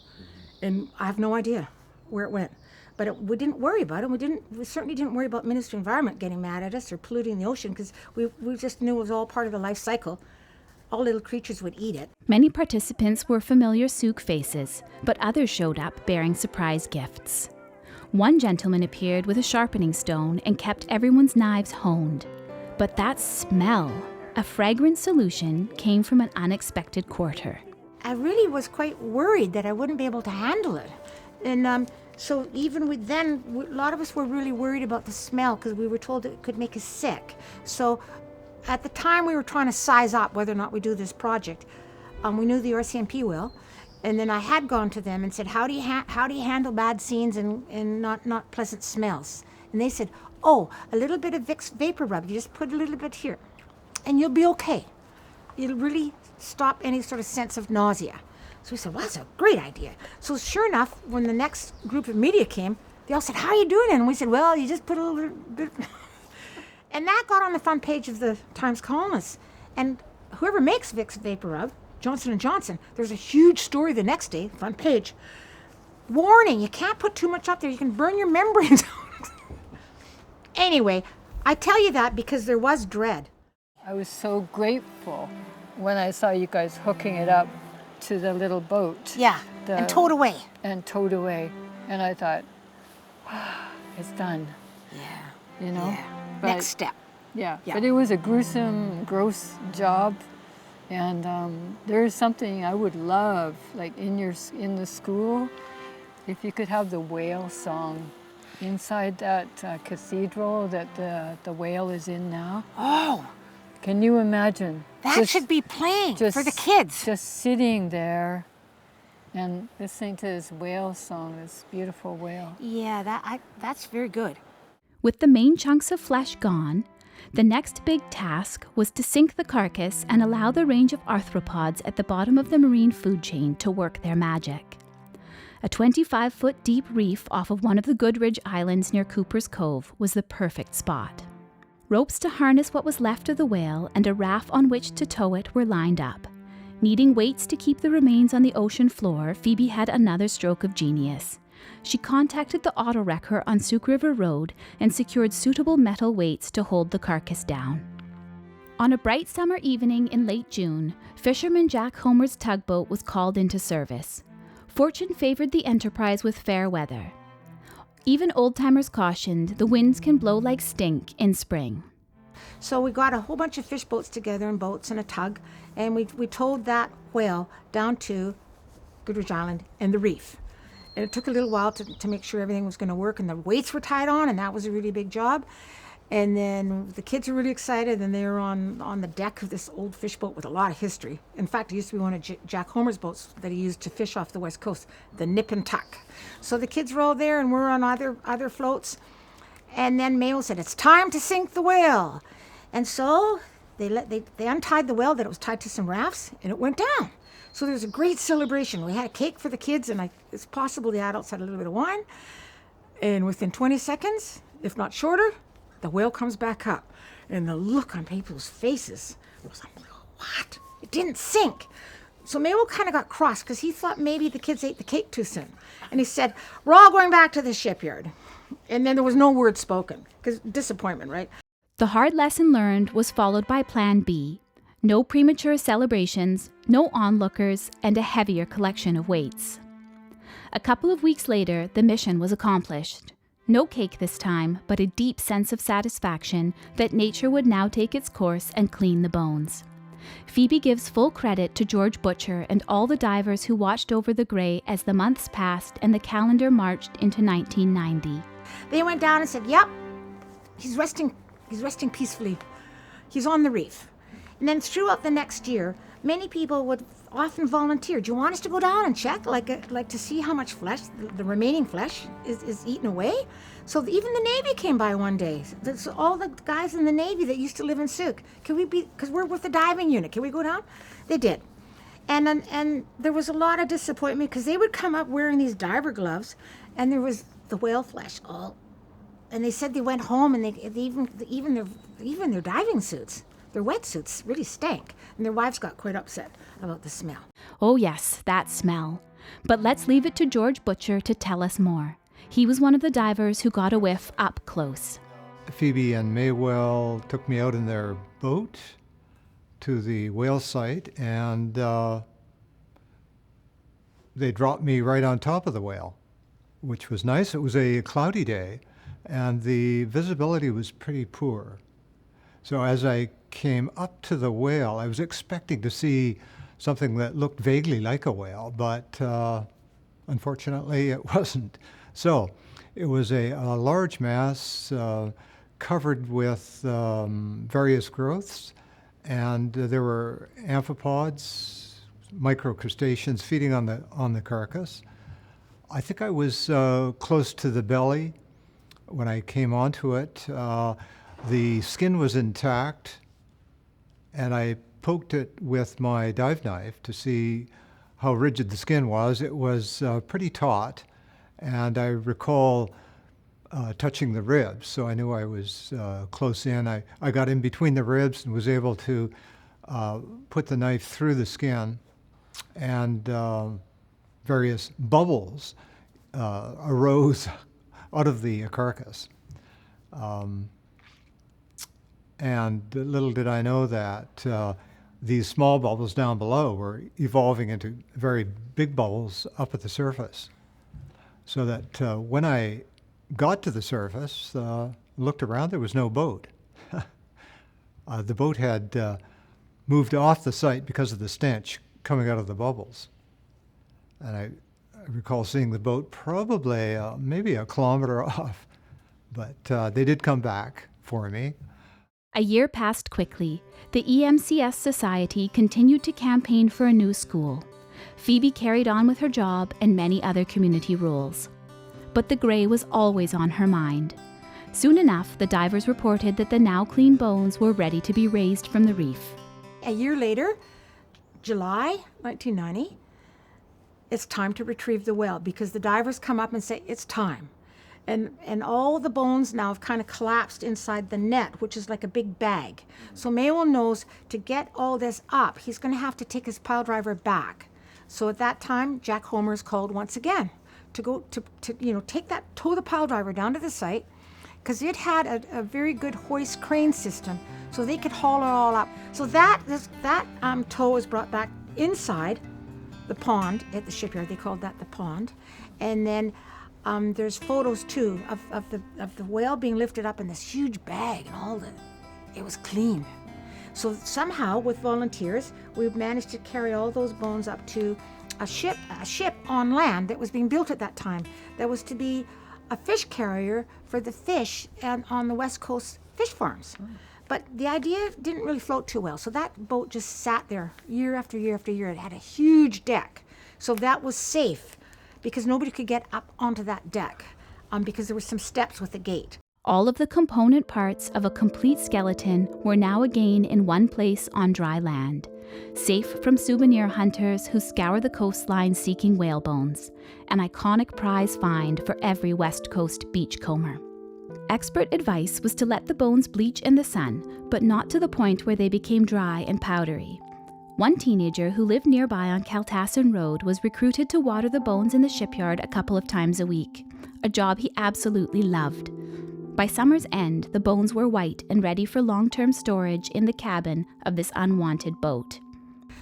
and I have no idea where it went. But we didn't worry about it. We certainly didn't worry about Ministry of Environment getting mad at us or polluting the ocean, because we just knew it was all part of the life cycle. All little creatures would eat it. Many participants were familiar Sooke faces, but others showed up bearing surprise gifts. One gentleman appeared with a sharpening stone and kept everyone's knives honed. But that smell, a fragrant solution, came from an unexpected quarter. I really was quite worried that I wouldn't be able to handle it. And so even a lot of us were really worried about the smell, because we were told it could make us sick. So at the time, we were trying to size up whether or not we do this project. We knew the RCMP will, and then I had gone to them and said, "How do you handle bad scenes and not pleasant smells?" And they said, "Oh, a little bit of Vicks vapor rub. You just put a little bit here, and you'll be okay. It'll really stop any sort of sense of nausea." So we said, "Well, that's a great idea." So sure enough, when the next group of media came, they all said, "How are you doing it?" And we said, "Well, you just put a little bit." And that got on the front page of the Times Colonist. And whoever makes Vicks Vapor Rub, Johnson & Johnson, there's a huge story the next day, front page. Warning, you can't put too much up there. You can burn your membranes out. Anyway, I tell you that because there was dread. I was so grateful when I saw you guys hooking it up to the little boat. Yeah, and towed away. And towed away. And I thought, it's done. Yeah. You know? Yeah. But, Next step. Yeah. Yeah. But it was a gruesome, gross job. And there's something I would love, like in the school, if you could have the whale song inside that cathedral that the whale is in now. Oh, can you imagine? that should be playing for the kids. Just sitting there and listening to this whale song, this beautiful whale. Yeah, that's very good. With the main chunks of flesh gone, the next big task was to sink the carcass and allow the range of arthropods at the bottom of the marine food chain to work their magic. A 25-foot deep reef off of one of the Goodridge Islands near Cooper's Cove was the perfect spot. Ropes to harness what was left of the whale and a raft on which to tow it were lined up. Needing weights to keep the remains on the ocean floor, Phoebe had another stroke of genius. She contacted the auto wrecker on Sooke River Road and secured suitable metal weights to hold the carcass down. On a bright summer evening in late June, fisherman Jack Homer's tugboat was called into service. Fortune favored the enterprise with fair weather. Even old-timers cautioned the winds can blow like stink in spring. So we got a whole bunch of fish boats together in boats and a tug, and we towed that whale down to Goodridge Island and the reef. And it took a little while to make sure everything was going to work, and the weights were tied on, and that was a really big job. And then the kids were really excited, and they were on the deck of this old fish boat with a lot of history. In fact, it used to be one of Jack Homer's boats that he used to fish off the west coast, the Nip and Tuck. So the kids were all there, and we're on other floats. And then Mayo said, "It's time to sink the whale." And so they untied the whale that it was tied to some rafts, and it went down. So there was a great celebration. We had a cake for the kids, and it's possible the adults had a little bit of wine. And within 20 seconds, if not shorter, the whale comes back up. And the look on people's faces was like, what? It didn't sink. So Mayo kind of got cross because he thought maybe the kids ate the cake too soon. And he said, "We're all going back to the shipyard." And then there was no word spoken, because disappointment, right? The hard lesson learned was followed by Plan B. No premature celebrations, no onlookers, and a heavier collection of weights. A couple of weeks later, the mission was accomplished. No cake this time, but a deep sense of satisfaction that nature would now take its course and clean the bones. Phoebe gives full credit to George Butcher and all the divers who watched over the Grey as the months passed and the calendar marched into 1990. They went down and said, "Yep, he's resting peacefully. He's on the reef." And then throughout the next year, many people would often volunteer. "Do you want us to go down and check, like to see how much flesh, the remaining flesh, is eaten away?" So even the Navy came by one day. So all the guys in the Navy that used to live in Sooke, because we're with the diving unit, can we go down? They did. And there was a lot of disappointment because they would come up wearing these diver gloves, and there was the whale flesh all. And they said they went home and even their diving suits, their wetsuits really stank, and their wives got quite upset about the smell. Oh yes, that smell. But let's leave it to George Butcher to tell us more. He was one of the divers who got a whiff up close. Phoebe and Maywell took me out in their boat to the whale site, and they dropped me right on top of the whale, which was nice. It was a cloudy day, and the visibility was pretty poor. So as I came up to the whale, I was expecting to see something that looked vaguely like a whale, but unfortunately it wasn't. So it was a large mass covered with various growths, and there were amphipods, micro crustaceans feeding on the carcass. I think I was close to the belly when I came onto it. The skin was intact, and I poked it with my dive knife to see how rigid the skin was. It was pretty taut, and I recall touching the ribs, so I knew I was close in. I got in between the ribs and was able to put the knife through the skin, and various bubbles arose out of the carcass. And little did I know that these small bubbles down below were evolving into very big bubbles up at the surface. So that when I got to the surface, looked around, there was no boat. The boat had moved off the site because of the stench coming out of the bubbles. And I recall seeing the boat probably maybe a kilometer off, but they did come back for me. A year passed quickly. The EMCS Society continued to campaign for a new school. Phoebe carried on with her job and many other community roles. But the grey was always on her mind. Soon enough, the divers reported that the now clean bones were ready to be raised from the reef. A year later, July 1990, it's time to retrieve the whale because the divers come up and say, it's time. And all the bones now have kind of collapsed inside the net, which is like a big bag. So Maywell knows to get all this up, he's going to have to take his pile driver back. So at that time, Jack Homer is called once again to go to tow the pile driver down to the site, because it had a very good hoist crane system, so they could haul it all up. So that tow was brought back inside the pond at the shipyard. They called that the pond, and then there's photos too of the whale being lifted up in this huge bag, and it was clean. So somehow, with volunteers, we managed to carry all those bones up to a ship on land that was being built at that time. That was to be a fish carrier for the fish and on the West Coast fish farms. But the idea didn't really float too well. So that boat just sat there year after year after year. It had a huge deck. So that was safe because nobody could get up onto that deck because there were some steps with a gate. All of the component parts of a complete skeleton were now again in one place on dry land, safe from souvenir hunters who scour the coastline seeking whale bones, an iconic prize find for every West Coast beachcomber. Expert advice was to let the bones bleach in the sun, but not to the point where they became dry and powdery. One teenager who lived nearby on Kaltassan Road was recruited to water the bones in the shipyard a couple of times a week, a job he absolutely loved. By summer's end, the bones were white and ready for long-term storage in the cabin of this unwanted boat.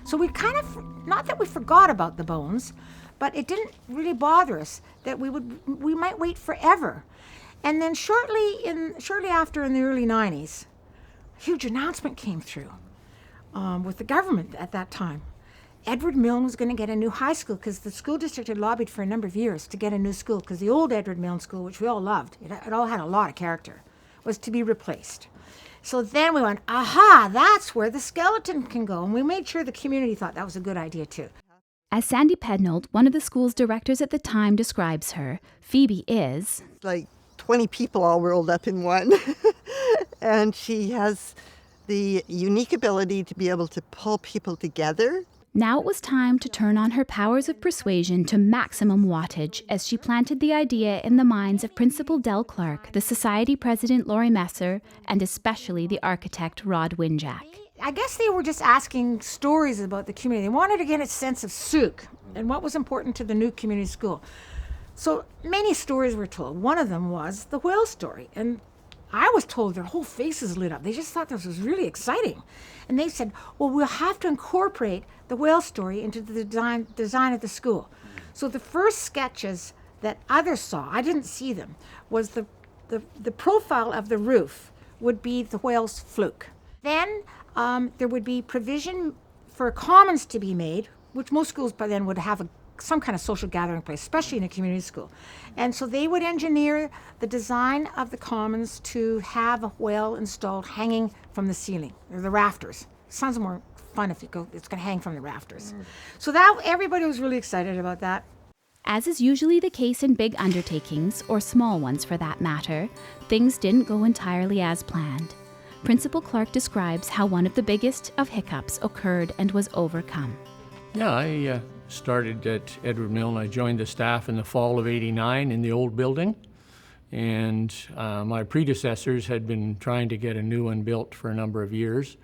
So we kind of, not that we forgot about the bones, but it didn't really bother us that we might wait forever. And then shortly after, in the early 90s, a huge announcement came through with the government at that time. Edward Milnes was going to get a new high school because the school district had lobbied for a number of years to get a new school because the old Edward Milnes School, which we all loved, it all had a lot of character, was to be replaced. So then we went, aha, that's where the skeleton can go. And we made sure the community thought that was a good idea too. As Sandy Pednold, one of the school's directors at the time, describes her, Phoebe is like 20 people all rolled up in one. And she has the unique ability to be able to pull people together. Now it was time to turn on her powers of persuasion to maximum wattage as she planted the idea in the minds of Principal Del Clark, the Society President Laurie Messer, and especially the architect Rod Winjack. I guess they were just asking stories about the community. They wanted to get a sense of Sooke and what was important to the new community school. So many stories were told. One of them was the whale story. And I was told their whole faces lit up. They just thought this was really exciting. And they said, well, we'll have to incorporate the whale story into the design of the school. So the first sketches that others saw, I didn't see them, was the profile of the roof would be the whale's fluke. Then there would be provision for commons to be made, which most schools by then would have some kind of social gathering place, especially in a community school. And so they would engineer the design of the commons to have a whale installed hanging from the ceiling, or the rafters. Sounds more fun if it's going to hang from the rafters. So that everybody was really excited about that. As is usually the case in big undertakings, or small ones for that matter, things didn't go entirely as planned. Principal Clark describes how one of the biggest of hiccups occurred and was overcome. Yeah, I started at Edward Milnes. I joined the staff in the fall of '89 in the old building. And my predecessors had been trying to get a new one built for a number of years.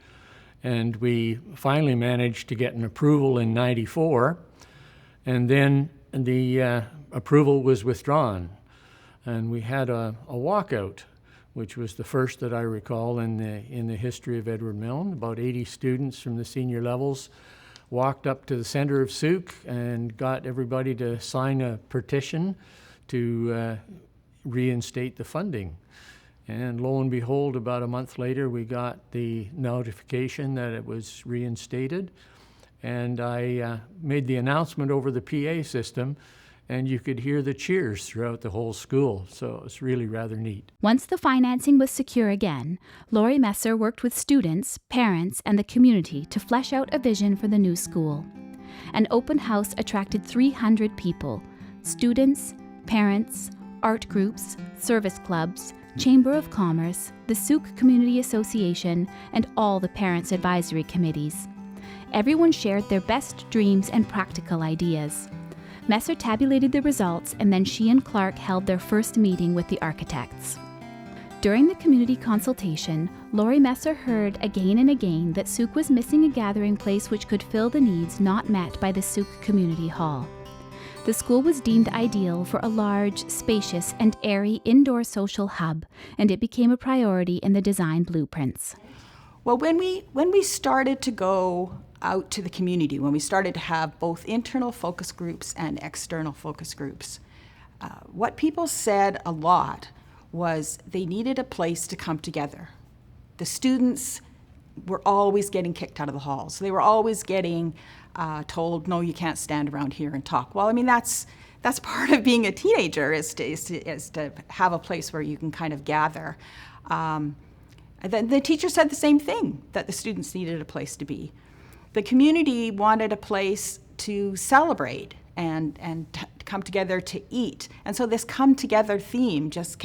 And we finally managed to get an approval in '94. And then the approval was withdrawn. And we had a walkout which was the first that I recall in the history of Edward Milnes. About 80 students from the senior levels walked up to the center of Sooke and got everybody to sign a petition to reinstate the funding. And lo and behold, about a month later, we got the notification that it was reinstated. And I made the announcement over the PA system, and you could hear the cheers throughout the whole school. So it was really rather neat. Once the financing was secure again, Laurie Messer worked with students, parents, and the community to flesh out a vision for the new school. An open house attracted 300 people: students, parents, art groups, service clubs, Chamber of Commerce, the Sooke Community Association, and all the parents' advisory committees. Everyone shared their best dreams and practical ideas. Messer tabulated the results, and then she and Clark held their first meeting with the architects. During the community consultation, Laurie Messer heard again and again that Sooke was missing a gathering place which could fill the needs not met by the Sooke Community Hall. The school was deemed ideal for a large, spacious, and airy indoor social hub, and it became a priority in the design blueprints. Well, when we started to go out to the community, when we started to have both internal focus groups and external focus groups, what people said a lot was they needed a place to come together. The students were always getting kicked out of the halls. They were always getting told, no, you can't stand around here and talk. Well, I mean, that's part of being a teenager, is to have a place where you can kind of gather. The teacher said the same thing, that the students needed a place to be. The community wanted a place to celebrate and come together to eat. And so this come together theme just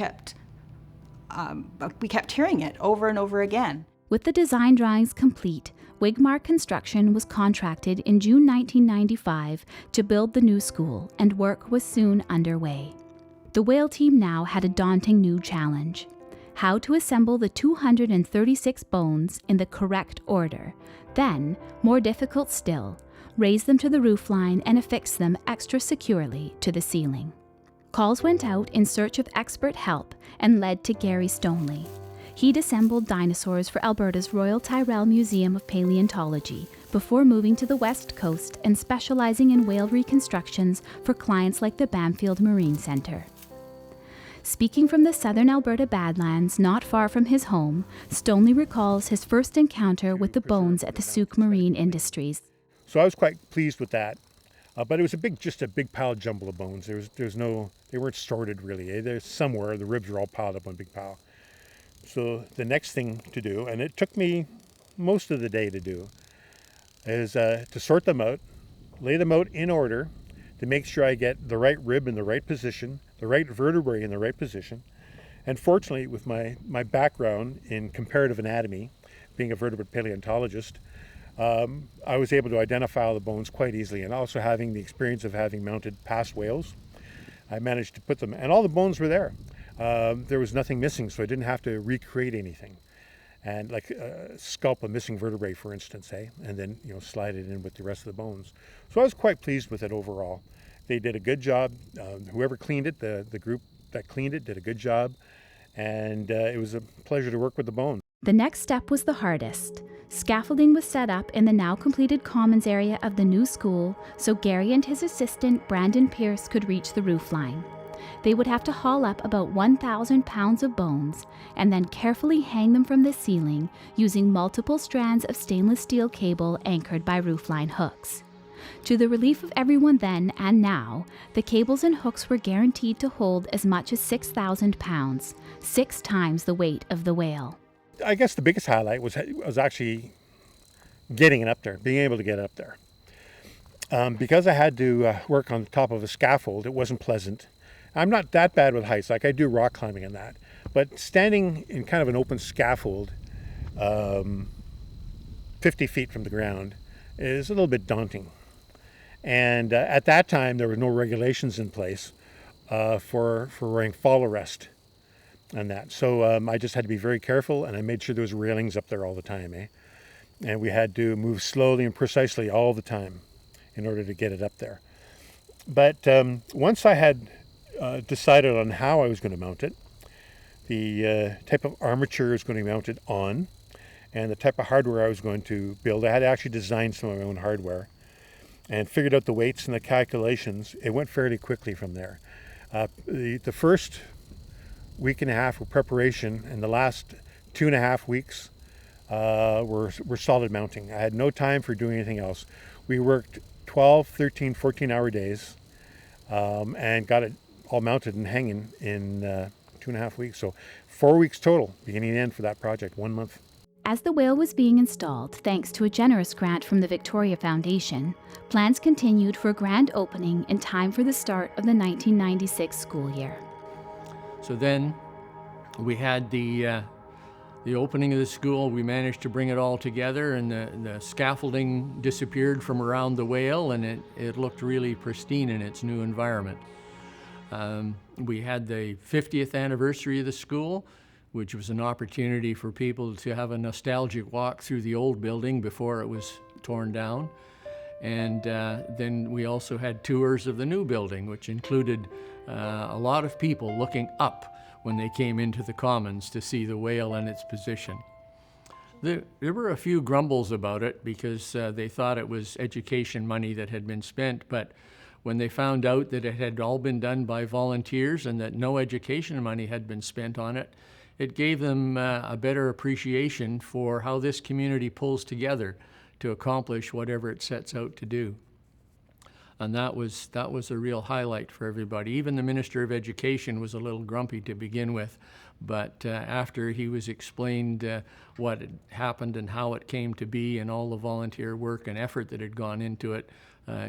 we kept hearing it over and over again. With the design drawings complete, Wigmar Construction was contracted in June 1995 to build the new school, and work was soon underway. The Whale team now had a daunting new challenge: how to assemble the 236 bones in the correct order. Then, more difficult still, raise them to the roofline and affix them extra securely to the ceiling. Calls went out in search of expert help and led to Gary Stoneley. He'd assembled dinosaurs for Alberta's Royal Tyrrell Museum of Paleontology before moving to the West Coast and specializing in whale reconstructions for clients like the Bamfield Marine Centre. Speaking from the southern Alberta Badlands, not far from his home, Stoneley recalls his first encounter with the bones at the Sooke Marine Industries. So I was quite pleased with that, but it was just a big pile jumble of bones. They weren't sorted really. There's somewhere the ribs were all piled up on a big pile. So the next thing to do, and it took me most of the day to do, is to sort them out, lay them out in order to make sure I get the right rib in the right position, the right vertebrae in the right position. And fortunately, with my background in comparative anatomy, being a vertebrate paleontologist, I was able to identify all the bones quite easily, and also having the experience of having mounted past whales, I managed to put them, and all the bones were there. There was nothing missing, so I didn't have to recreate anything. And like sculpt a missing vertebrae, for instance, and then slide it in with the rest of the bones. So I was quite pleased with it overall. They did a good job. Whoever cleaned it, the group that cleaned it, did a good job, and it was a pleasure to work with the bone. The next step was the hardest. Scaffolding was set up in the now completed commons area of the new school so Gary and his assistant Brandon Pierce could reach the roofline. They would have to haul up about 1,000 pounds of bones and then carefully hang them from the ceiling using multiple strands of stainless steel cable anchored by roofline hooks. To the relief of everyone then and now, the cables and hooks were guaranteed to hold as much as 6,000 pounds, 6 times the weight of the whale. I guess the biggest highlight was actually getting it up there, being able to get it up there. Because I had to work on the top of a scaffold, it wasn't pleasant. I'm not that bad with heights, like I do rock climbing and that, but standing in kind of an open scaffold 50 feet from the ground is a little bit daunting. And at that time, there were no regulations in place for wearing fall arrest and that. So I just had to be very careful, and I made sure there was railings up there all the time. And we had to move slowly and precisely all the time in order to get it up there. But once I had decided on how I was going to mount it, the type of armature is going to be mounted on, and the type of hardware I was going to build. I had to actually design some of my own hardware and figured out the weights and the calculations. It went fairly quickly from there. The first week and a half of preparation and the last 2.5 weeks were solid mounting. I had no time for doing anything else. We worked 12, 13, 14-hour days and got it all mounted and hanging in 2.5 weeks. So 4 weeks total, beginning and end for that project, 1 month. As the whale was being installed, thanks to a generous grant from the Victoria Foundation, plans continued for a grand opening in time for the start of the 1996 school year. So then we had the opening of the school. We managed to bring it all together, and the scaffolding disappeared from around the whale, and it looked really pristine in its new environment. We had the 50th anniversary of the school, which was an opportunity for people to have a nostalgic walk through the old building before it was torn down. And then we also had tours of the new building, which included a lot of people looking up when they came into the commons to see the whale and its position. There were a few grumbles about it because they thought it was education money that had been spent, but when they found out that it had all been done by volunteers and that no education money had been spent on it, it gave them a better appreciation for how this community pulls together to accomplish whatever it sets out to do. And that was a real highlight for everybody. Even the Minister of Education was a little grumpy to begin with, but after he was explained what had happened and how it came to be and all the volunteer work and effort that had gone into it,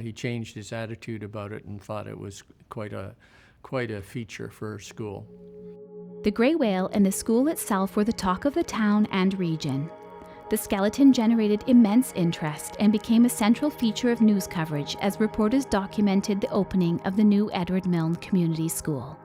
he changed his attitude about it and thought it was quite a feature for school. The grey whale and the school itself were the talk of the town and region. The skeleton generated immense interest and became a central feature of news coverage as reporters documented the opening of the new Edward Milnes Community School.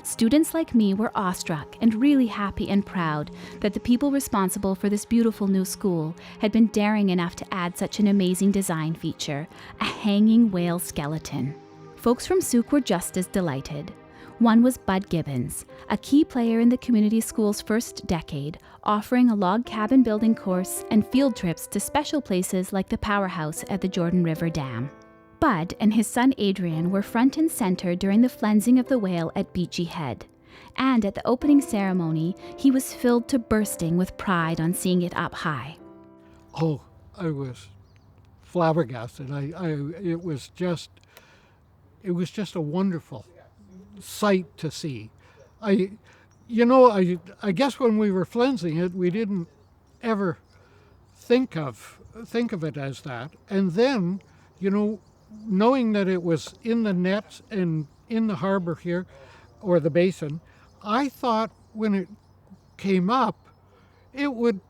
Students like me were awestruck and really happy and proud that the people responsible for this beautiful new school had been daring enough to add such an amazing design feature, a hanging whale skeleton. Folks from Sooke were just as delighted. One was Bud Gibbons, a key player in the community school's first decade, offering a log cabin building course and field trips to special places like the powerhouse at the Jordan River Dam. Bud and his son Adrian were front and center during the flensing of the whale at Beachy Head. And at the opening ceremony, he was filled to bursting with pride on seeing it up high. Oh, I was flabbergasted. It was just a wonderful sight to see. I guess when we were flensing it, we didn't ever think of it as that. And then, knowing that it was in the nets and in the harbor here, or the basin, I thought when it came up, it would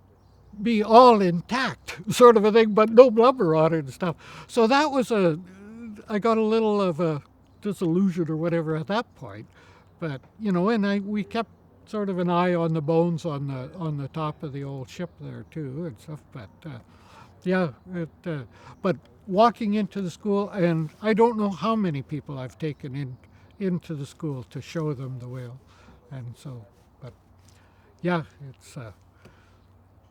be all intact, sort of a thing, but no blubber on it and stuff. So that was I got a little of a disillusion or whatever at that point, but we kept sort of an eye on the bones on the top of the old ship there too and stuff. But but walking into the school, and I don't know how many people I've taken into the school to show them the whale, and so, but yeah, it's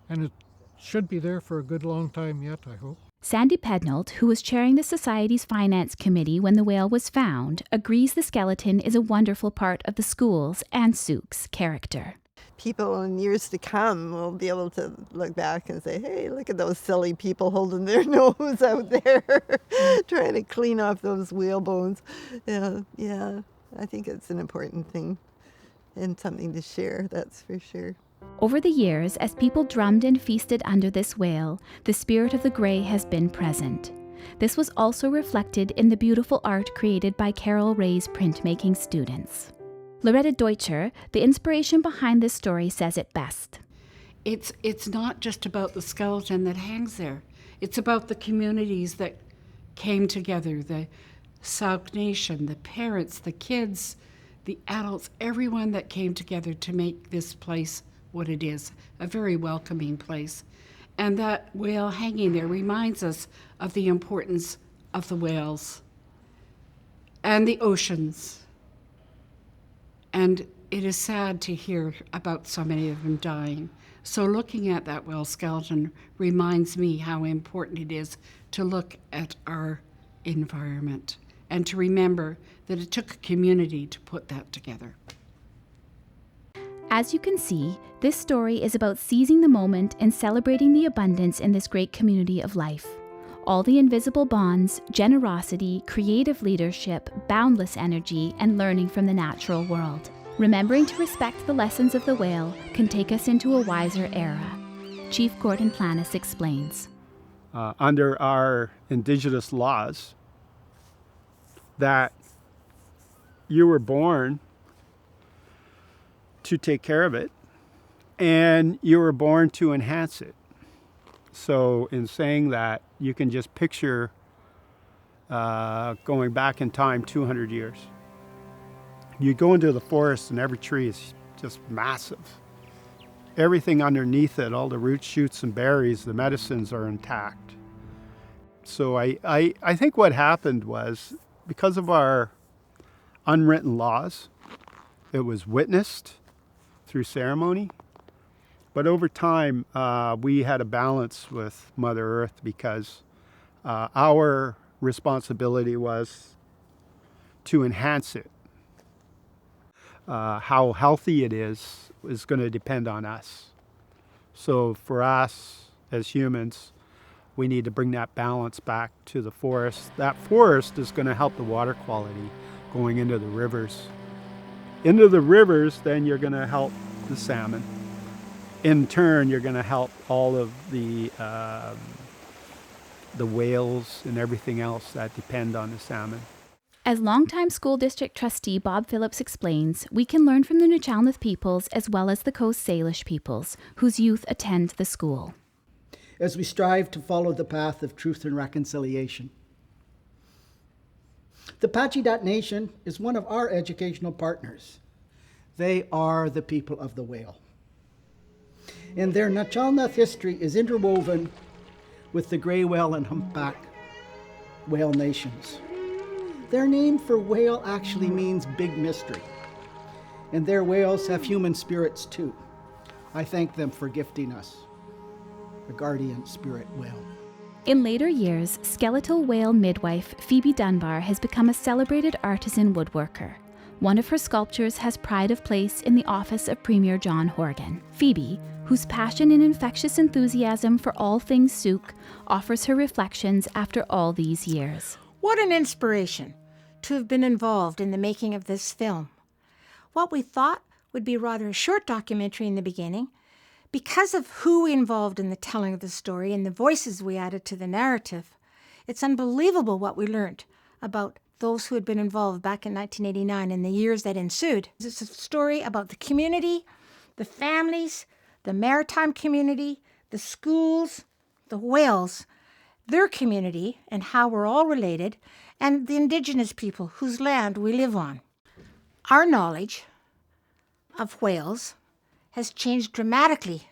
and it should be there for a good long time yet, I hope. Sandy Pednault, who was chairing the Society's Finance Committee when the whale was found, agrees the skeleton is a wonderful part of the school's and Sooke's character. People in years to come will be able to look back and say, hey, look at those silly people holding their nose out there, trying to clean off those whale bones. Yeah, I think it's an important thing and something to share, that's for sure. Over the years, as people drummed and feasted under this whale, the spirit of the grey has been present. This was also reflected in the beautiful art created by Carol Ray's printmaking students. Loretta Deutscher, the inspiration behind this story, says it best. It's not just about the skeleton that hangs there. It's about the communities that came together, the Sauk Nation, the parents, the kids, the adults, everyone that came together to make this place what it is, a very welcoming place. And that whale hanging there reminds us of the importance of the whales and the oceans and it is sad to hear about so many of them dying. So looking at that whale skeleton reminds me how important it is to look at our environment and to remember that it took a community to put that together. As you can see, this story is about seizing the moment and celebrating the abundance in this great community of life. All the invisible bonds, generosity, creative leadership, boundless energy, and learning from the natural world. Remembering to respect the lessons of the whale can take us into a wiser era. Chief Gordon Planis explains. Under our Indigenous laws, that you were born to take care of it, and you were born to enhance it. So in saying that, you can just picture going back in time 200 years. You go into the forest and every tree is just massive. Everything underneath it, all the roots, shoots, and berries, the medicines are intact. So I think what happened was, because of our unwritten laws, it was witnessed through ceremony. But over time, we had a balance with Mother Earth because our responsibility was to enhance it. How healthy it is going to depend on us. So for us as humans, we need to bring that balance back to the forest. That forest is going to help the water quality going into the rivers. Into the rivers, then you're going to help the salmon. In turn, you're going to help all of the whales and everything else that depend on the salmon. As longtime school district trustee Bob Phillips explains, we can learn from the Nuu-chah-nulth peoples as well as the Coast Salish peoples, whose youth attend the school. As we strive to follow the path of truth and reconciliation. The Pacheedaht Nation is one of our educational partners. They are the people of the whale. And their Nuu-chah-nulth history is interwoven with the gray whale and humpback whale nations. Their name for whale actually means big mystery. And their whales have human spirits too. I thank them for gifting us a guardian spirit whale. In later years, skeletal whale midwife Phoebe Dunbar has become a celebrated artisan woodworker. One of her sculptures has pride of place in the office of Premier John Horgan. Phoebe, whose passion and infectious enthusiasm for all things Sooke, offers her reflections after all these years. What an inspiration to have been involved in the making of this film. What we thought would be rather a short documentary in the beginning, because of who we involved in the telling of the story and the voices we added to the narrative, it's unbelievable what we learned about those who had been involved back in 1989 and the years that ensued. It's a story about the community, the families, the maritime community, the schools, the whales, their community and how we're all related, and the Indigenous people whose land we live on. Our knowledge of whales has changed dramatically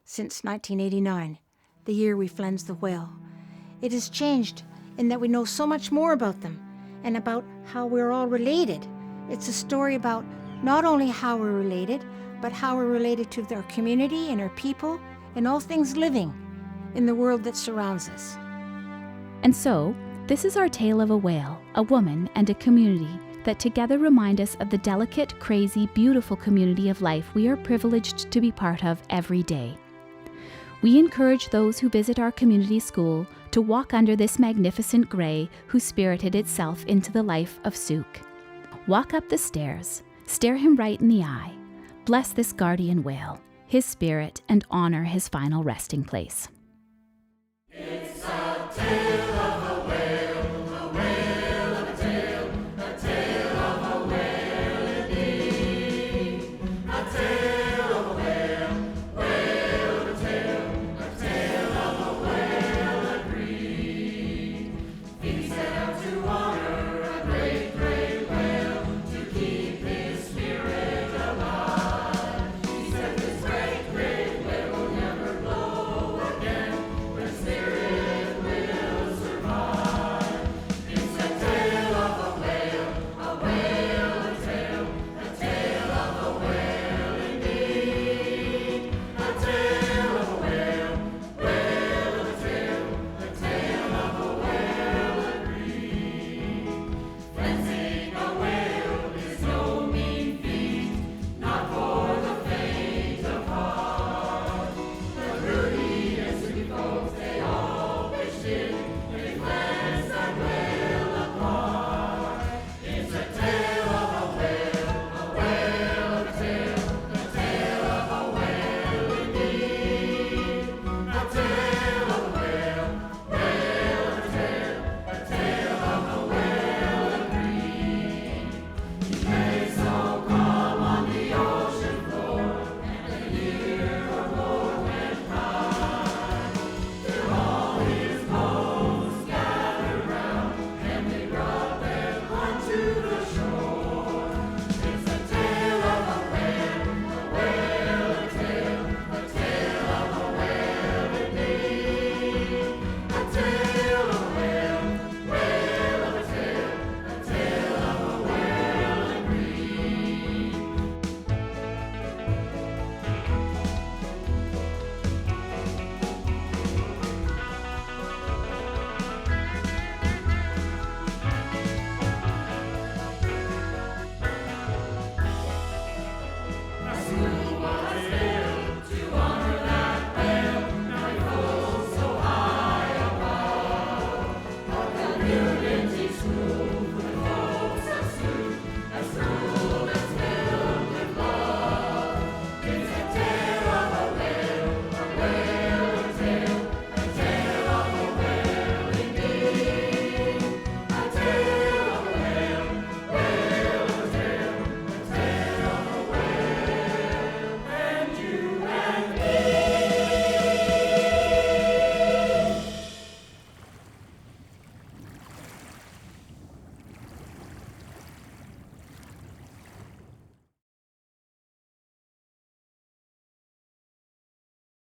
since 1989, the year we flensed the whale. It has changed in that we know so much more about them and about how we're all related. It's a story about not only how we're related, but how we're related to our community and our people and all things living in the world that surrounds us. And so, this is our tale of a whale, a woman, and a community that together remind us of the delicate, crazy, beautiful community of life we are privileged to be part of every day. We encourage those who visit our community school to walk under this magnificent grey who spirited itself into the life of Sooke. Walk up the stairs, stare him right in the eye, bless this guardian whale, his spirit, and honor his final resting place.